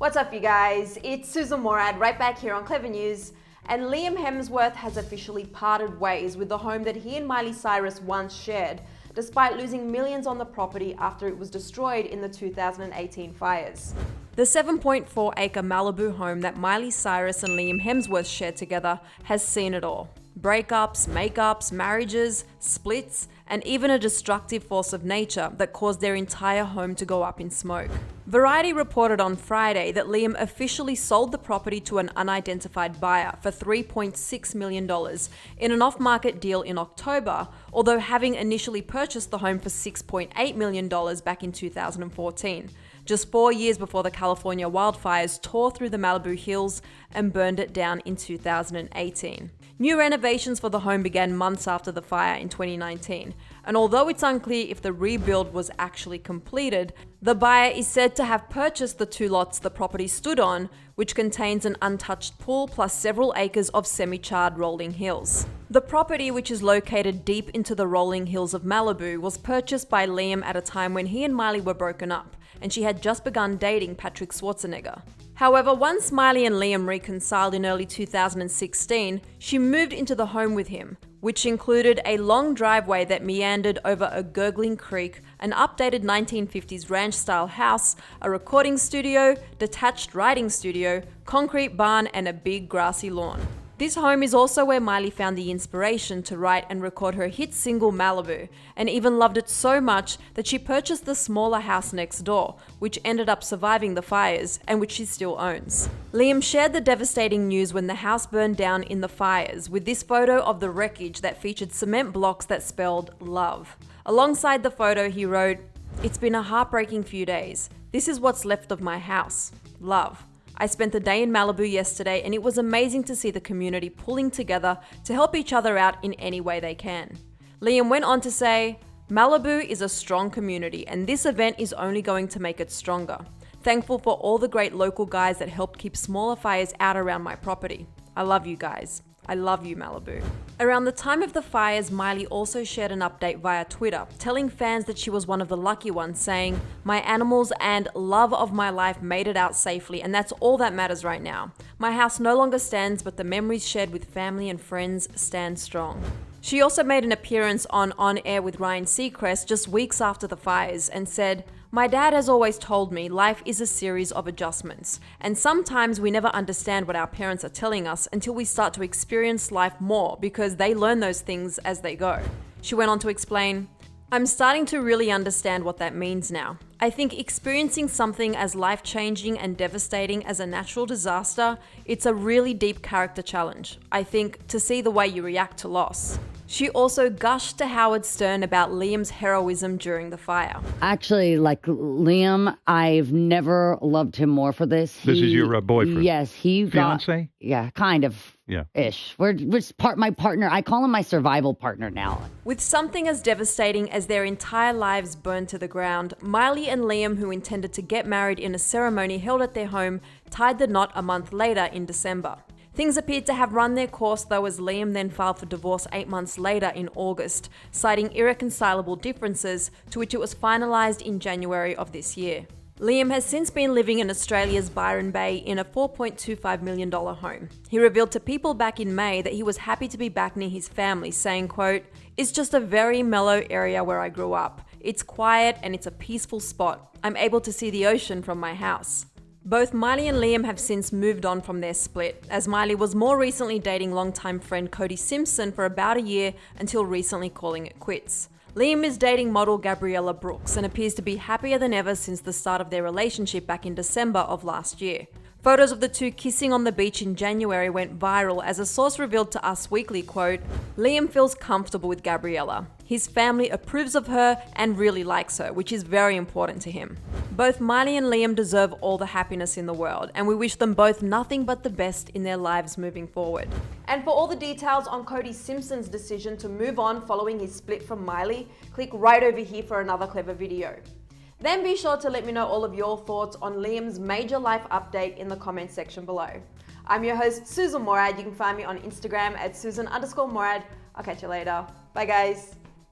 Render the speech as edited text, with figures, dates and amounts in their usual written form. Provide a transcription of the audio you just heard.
What's up, you guys? It's Susan Morad right back here on Clever News. And Liam Hemsworth has officially parted ways with the home that he and Miley Cyrus once shared, despite losing millions on the property after it was destroyed in the 2018 fires. The 7.4-acre Malibu home that Miley Cyrus and Liam Hemsworth shared together has seen it all. Breakups, makeups, marriages, splits, and even a destructive force of nature that caused their entire home to go up in smoke. Variety reported on Friday that Liam officially sold the property to an unidentified buyer for $3.6 million in an off-market deal in October, although having initially purchased the home for $6.8 million back in 2014, just 4 years before the California wildfires tore through the Malibu hills and burned it down in 2018. New renovations for the home began months after the fire in 2019, and although it's unclear if the rebuild was actually completed, the buyer is said to have purchased the 2 lots the property stood on, which contains an untouched pool plus several acres of semi-charred rolling hills. The property, which is located deep into the rolling hills of Malibu, was purchased by Liam at a time when he and Miley were broken up, and she had just begun dating Patrick Schwarzenegger. However, once Miley and Liam reconciled in early 2016, she moved into the home with him, which included a long driveway that meandered over a gurgling creek, an updated 1950s ranch-style house, a recording studio, detached writing studio, concrete barn, and a big grassy lawn. This home is also where Miley found the inspiration to write and record her hit single Malibu, and even loved it so much that she purchased the smaller house next door, which ended up surviving the fires and which she still owns. Liam shared the devastating news when the house burned down in the fires with this photo of the wreckage that featured cement blocks that spelled love. Alongside the photo, he wrote, "It's been a heartbreaking few days. This is what's left of my house. Love. I spent the day in Malibu yesterday and it was amazing to see the community pulling together to help each other out in any way they can." Liam went on to say, "Malibu is a strong community and this event is only going to make it stronger. Thankful for all the great local guys that helped keep smaller fires out around my property. I love you guys. I love you, Malibu." Around the time of the fires, Miley also shared an update via Twitter, telling fans that she was one of the lucky ones, saying, "My animals and love of my life made it out safely, and that's all that matters right now. My house no longer stands, but the memories shared with family and friends stand strong." She also made an appearance on Air with Ryan Seacrest just weeks after the fires and said, "My dad has always told me life is a series of adjustments, and sometimes we never understand what our parents are telling us until we start to experience life more because they learn those things as they go." She went on to explain, "I'm starting to really understand what that means now. I think experiencing something as life-changing and devastating as a natural disaster, it's a really deep character challenge, I think, to see the way you react to loss." She also gushed to Howard Stern about Liam's heroism during the fire. Actually, like Liam, I've never loved him more for this. This is your boyfriend? Yes, he got... Fiancé? Yeah, kind of. Yeah. Ish. We're my partner. I call him my survival partner now. With something as devastating as their entire lives burned to the ground, Miley and Liam, who intended to get married in a ceremony held at their home, tied the knot a month later in December. Things appeared to have run their course though, as Liam then filed for divorce 8 months later in August, citing irreconcilable differences, to which it was finalised in January of this year. Liam has since been living in Australia's Byron Bay in a $4.25 million home. He revealed to People back in May that he was happy to be back near his family, saying, quote, "It's just a very mellow area where I grew up. It's quiet and it's a peaceful spot. I'm able to see the ocean from my house." Both Miley and Liam have since moved on from their split, as Miley was more recently dating longtime friend Cody Simpson for about a year until recently calling it quits. Liam is dating model Gabriella Brooks and appears to be happier than ever since the start of their relationship back in December of last year. Photos of the two kissing on the beach in January went viral as a source revealed to Us Weekly, quote, "Liam feels comfortable with Gabriella. His family approves of her and really likes her, which is very important to him." Both Miley and Liam deserve all the happiness in the world, and we wish them both nothing but the best in their lives moving forward. And for all the details on Cody Simpson's decision to move on following his split from Miley, click right over here for another clever video. Then be sure to let me know all of your thoughts on Liam's major life update in the comments section below. I'm your host, Susan Morad. You can find me on Instagram at Susan_Morad. I'll catch you later. Bye guys.